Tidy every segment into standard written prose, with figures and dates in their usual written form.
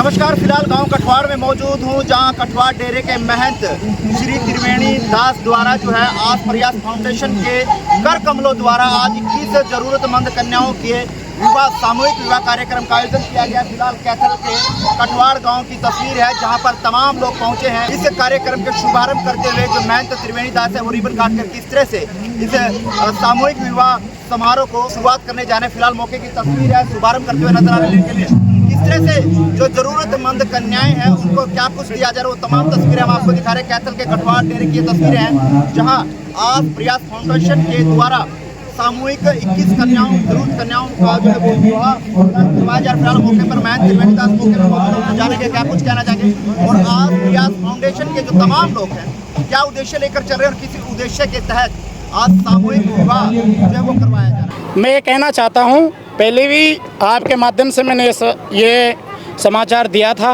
नमस्कार, फिलहाल गांव कठवाड़ में मौजूद हूं, जहां कठवाड़ डेरे के महंत श्री त्रिवेणी दास द्वारा जो है आस प्रयास फाउंडेशन के कर कमलों द्वारा आज 21 जरूरतमंद कन्याओं के विवाह सामूहिक विवाह कार्यक्रम का आयोजन किया गया। फिलहाल कैथल के कठवाड़ गांव की तस्वीर है, जहां पर तमाम लोग पहुंचे हैं। इस कार्यक्रम के शुभारंभ करते हुए जो महंत त्रिवेणी दास है वो रिबन काटकर किस तरह से इस सामूहिक विवाह समारोह को शुरुआत करने जाने फिलहाल मौके की तस्वीर है। शुभारंभ करते हुए नजर आ रहे हैं किस तरह से जो जरूरतमंद कन्याएं हैं उनको क्या कुछ दिया जा रहा है, वो तमाम तस्वीरें हम आपको दिखा रहे हैं। कैथल के कठवाड़ डेरे की तस्वीरें हैं, जहां आस प्रयास फाउंडेशन के द्वारा सामूहिक 21 कन्याओं जरूरत कन्याओं का जो है वो विवाह करवाया जा रहा है। मौके पर महंत त्रिवेणी दास मौके पर जाने के क्या कुछ कहना चाहेंगे, और आस प्रयास फाउंडेशन के जो तमाम लोग हैं क्या उद्देश्य लेकर चल रहे हैं और किसी उद्देश्य के तहत आज सामूहिक विवाह जो है वो करवाया जा रहा है। मैं ये कहना चाहता हूँ, पहले भी आपके माध्यम से मैंने ये समाचार दिया था,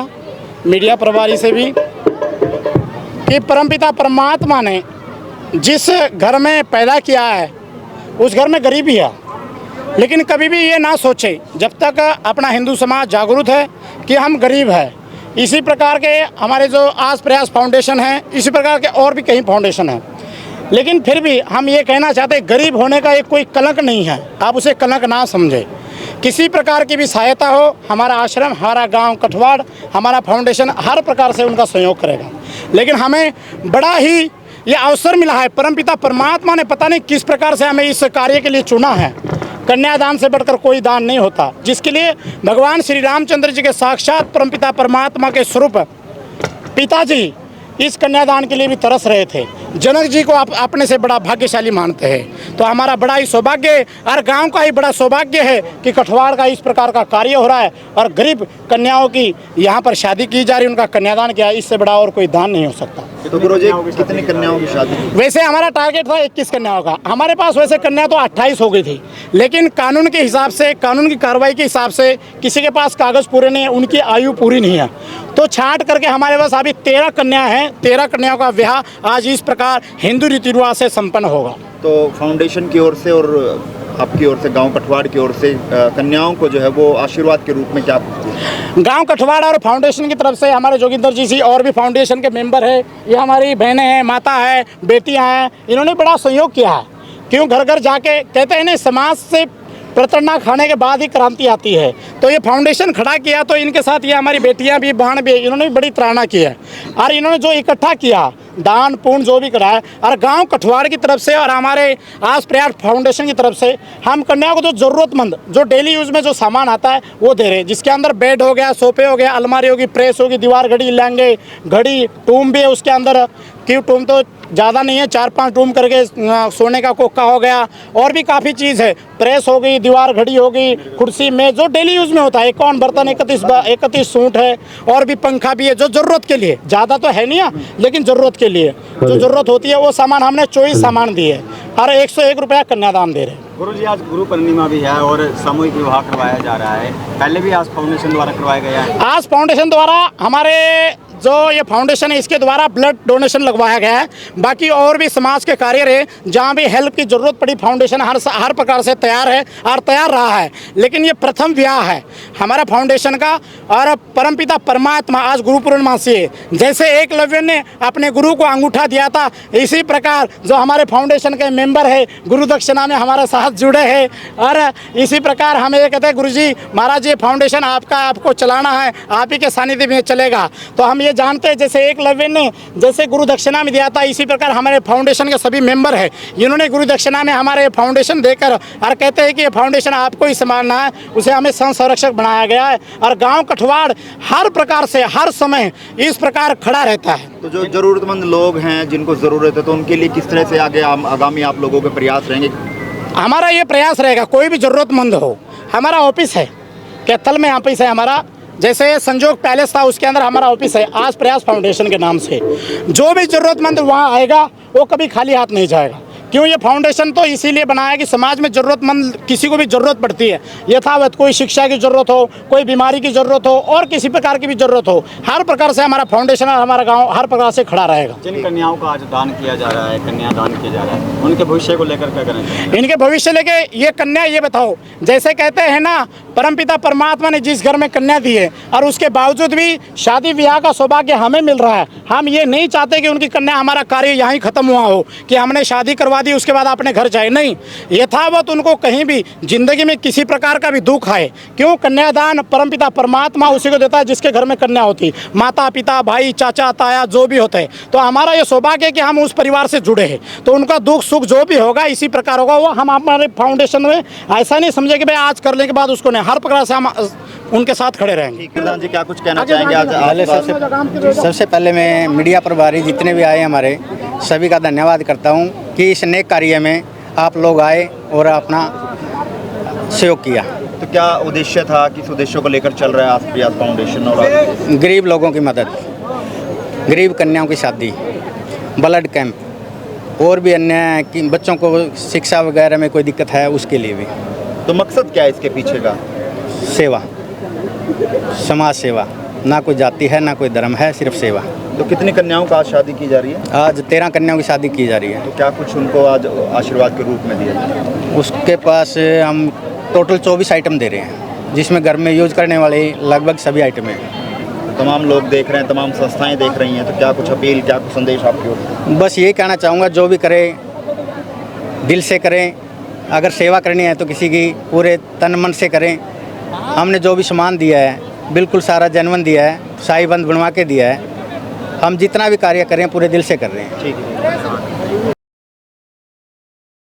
मीडिया प्रभारी से भी, कि परमपिता परमात्मा ने जिस घर में पैदा किया है उस घर में गरीबी है। लेकिन कभी भी ये ना सोचे, जब तक अपना हिंदू समाज जागरूक है कि हम गरीब है। इसी प्रकार के हमारे जो आस प्रयास फाउंडेशन है, इसी प्रकार के और भी कई फाउंडेशन हैं। लेकिन फिर भी हम ये कहना चाहते हैं, गरीब होने का एक कोई कलंक नहीं है, आप उसे कलंक ना समझे। किसी प्रकार की भी सहायता हो, हमारा आश्रम, हमारा गांव कठवाड़, हमारा फाउंडेशन हर प्रकार से उनका सहयोग करेगा। लेकिन हमें बड़ा ही ये अवसर मिला है, परमपिता परमात्मा ने पता नहीं किस प्रकार से हमें इस कार्य के लिए चुना है। कन्यादान से बढ़कर कोई दान नहीं होता, जिसके लिए भगवान श्री रामचंद्र जी के साक्षात परमपिता परमात्मा के स्वरूप पिताजी इस कन्यादान के लिए भी तरस रहे थे। जनक जी को आप अपने से बड़ा भाग्यशाली मानते हैं, तो हमारा बड़ा ही सौभाग्य और गांव का ही बड़ा सौभाग्य है कि कठवाड़ का इस प्रकार का कार्य हो रहा है और गरीब कन्याओं की यहाँ पर शादी की जा रही है, उनका कन्यादान किया। इससे बड़ा और कोई दान नहीं हो सकता। तो गुरुजी कितनी कन्याओं की शादी? वैसे हमारा टारगेट था 21 कन्याओं का। हमारे पास वैसे कन्या तो 28 हो गई थी, लेकिन कानून के हिसाब से, कानून की कार्रवाई के हिसाब से किसी के पास कागज़ पूरे नहीं है, उनकी आयु पूरी नहीं है, तो छांट करके हमारे पास अभी 13 कन्या हैं। 13 कन्याओं का विवाह आज इस प्रकार हिंदू रीति रिवाज से संपन्न होगा। तो फाउंडेशन की ओर से और आपकी ओर से, गांव कठवाड़ की ओर से कन्याओं को जो है वो आशीर्वाद के रूप में क्या? गांव कठवाड़ और फाउंडेशन की तरफ से हमारे जोगिंदर जी और भी फाउंडेशन के मेंबर है, ये हमारी बहनें हैं, माता है, बेटियां हैं, इन्होंने बड़ा सहयोग किया है। क्यों घर घर जाके कहते हैं ना, समाज से प्रताड़ना खाने के बाद ही क्रांति आती है। तो ये फाउंडेशन खड़ा किया, तो इनके साथ ये हमारी बेटियां भी, बहन भी, इन्होंने भी बड़ी ताड़ना की है। और इन्होंने जो इकट्ठा किया, दान पुण्य जो भी कराया, और गांव कठवाड़ की तरफ से और हमारे आस प्रयास फाउंडेशन की तरफ से हम कन्याओं को जो ज़रूरतमंद, जो डेली यूज़ में जो सामान आता है वो दे रहे हैं, जिसके अंदर बेड हो गया, सोफे हो गया, अलमारी होगी, प्रेस होगी, दीवार घड़ी, लहंगे, घड़ी, टूम भी है उसके अंदर। क्यों टूम तो ज़्यादा नहीं है, 4-5 टूम करके सोने का कोका हो गया, और भी काफ़ी चीज़ है, प्रेस हो गई, दीवार घड़ी होगी, कुर्सी मेज जो डेली यूज़ में होता है, 51 बर्तन, 31 सूट है, और भी पंखा भी है, जो ज़रूरत के लिए, ज़्यादा तो है नहीं है, लेकिन ज़रूरत के लिए जो ज़रूरत होती है वो सामान हमने 24 सामान दिए और 101 रुपया कन्यादान दे रहे हैं। गुरुजी, आज गुरु पूर्णिमा भी है और सामूहिक विवाह करवाया जा रहा है, पहले भी आज फाउंडेशन द्वारा करवाया गया है। आज फाउंडेशन द्वारा, हमारे जो ये फाउंडेशन है इसके द्वारा ब्लड डोनेशन लगवाया गया है। बाकी और भी समाज के कार्य रहे, जहाँ भी हेल्प की ज़रूरत पड़ी, फाउंडेशन हर प्रकार से तैयार है और तैयार रहा है। लेकिन ये प्रथम विवाह है हमारा फाउंडेशन का, और परमपिता परमात्मा आज गुरु पूर्णिमा से, जैसे एकलव्य ने अपने गुरु को अंगूठा दिया था, इसी प्रकार जो हमारे फाउंडेशन के मेंबर है गुरु दक्षिणा में हमारे साथ जुड़े हैं। और इसी प्रकार हमें ये कहते हैं, गुरुजी महाराज ये फाउंडेशन आपको चलाना है, आप ही के सानिध्य में चलेगा। तो हम जानते हैं, जैसे एकलव्य ने जैसे गुरु दक्षिणा में दिया था, इसी प्रकार हमारे फाउंडेशन के सभी मेंबर हैं, इन्होंने गुरु दक्षिणा में हमारे फाउंडेशन देकर और कहते हैं कि ये फाउंडेशन आपको ही संभालना है, उसे हमें संरक्षक बनाया गया है। और गांव कठवाड़ हर प्रकार से हर समय इस प्रकार खड़ा रहता है। तो जो जरूरतमंद लोग हैं जिनको ज़रूरत है, तो उनके लिए किस तरह से आगामी आप लोगों के प्रयास रहेंगे? हमारा ये प्रयास रहेगा, कोई भी ज़रूरतमंद हो, हमारा ऑफिस है कैथल में, ऑफिस है हमारा, जैसे संजोग पैलेस था उसके अंदर हमारा ऑफिस है आस प्रयास फाउंडेशन के नाम से। जो भी ज़रूरतमंद वहाँ आएगा वो कभी खाली हाथ नहीं जाएगा। क्यों ये फाउंडेशन तो इसीलिए बनाया कि समाज में ज़रूरतमंद किसी को भी ज़रूरत पड़ती है, यथावत कोई शिक्षा की ज़रूरत हो, कोई बीमारी की ज़रूरत हो और किसी प्रकार की भी ज़रूरत हो, हर प्रकार से हमारा फाउंडेशन और हमारा गांव हर प्रकार से खड़ा रहेगा। जिन कन्याओं का आज दान किया जा रहा है, कन्यादान किया जा रहा है, उनके भविष्य को लेकर क्या करना चाहिए? इनके भविष्य लेके ये कन्या, ये बताओ, जैसे कहते हैं ना, परमपिता परमात्मा ने जिस घर में कन्या दी है और उसके बावजूद भी शादी ब्याह का सौभाग्य हमें मिल रहा है, हम ये नहीं चाहते कि उनकी कन्या, हमारा कार्य यहाँ ही खत्म हुआ हो कि हमने शादी करवा दी उसके बाद अपने घर जाए, नहीं, यथावत उनको कहीं भी जिंदगी में किसी प्रकार का भी दुख आए, क्यों, कन्यादान परमपिता परमात्मा उसी को देता है जिसके घर में कन्या होती, माता पिता भाई चाचा ताया जो भी होते हैं। तो हमारा ये सौभाग्य है कि हम उस परिवार से जुड़े हैं, तो उनका दुख सुख जो भी होगा इसी प्रकार होगा। वो हम हमारे फाउंडेशन में ऐसा नहीं समझे कि भाई आज करने के बाद उसको नहीं, हर प्रकार से हम उनके साथ खड़े रहेंगे। प्रधान जी क्या कुछ कहना चाहेंगे आज? पहले सबसे पहले मैं मीडिया प्रभारी जितने भी आए हमारे सभी का धन्यवाद करता हूं कि इस नेक कार्य में आप लोग आए और अपना सहयोग किया। तो क्या उद्देश्य था, किस उद्देश्य को लेकर चल रहा है आज प्रयास फाउंडेशन? और गरीब लोगों की मदद, गरीब कन्याओं की शादी, ब्लड कैंप और भी अन्य कि बच्चों को शिक्षा वगैरह में कोई दिक्कत है उसके लिए भी। तो मकसद क्या है इसके पीछे का? सेवा, समाज सेवा, ना कोई जाति है ना कोई धर्म है, सिर्फ सेवा। तो कितनी कन्याओं का आज शादी की जा रही है? आज 13 कन्याओं की शादी की जा रही है। तो क्या कुछ उनको आज आशीर्वाद के रूप में दिया जाए? उसके पास हम टोटल 24 आइटम दे रहे हैं, जिसमें घर में यूज करने वाले लगभग सभी आइटम हैं। तमाम लोग देख रहे हैं, तमाम संस्थाएं देख रही हैं, तो क्या कुछ अपील, क्या कुछ संदेश आपकी ओर से? बस यही कहना चाहूँगा, जो भी करें दिल से करें, अगर सेवा करनी है तो किसी की पूरे तन मन से करें। हमने जो भी सामान दिया है बिल्कुल सारा जेन्युइन दिया है, साई बंद बनवा के दिया है। हम जितना भी कार्य करें पूरे दिल से कर रहे हैं। ठीक है।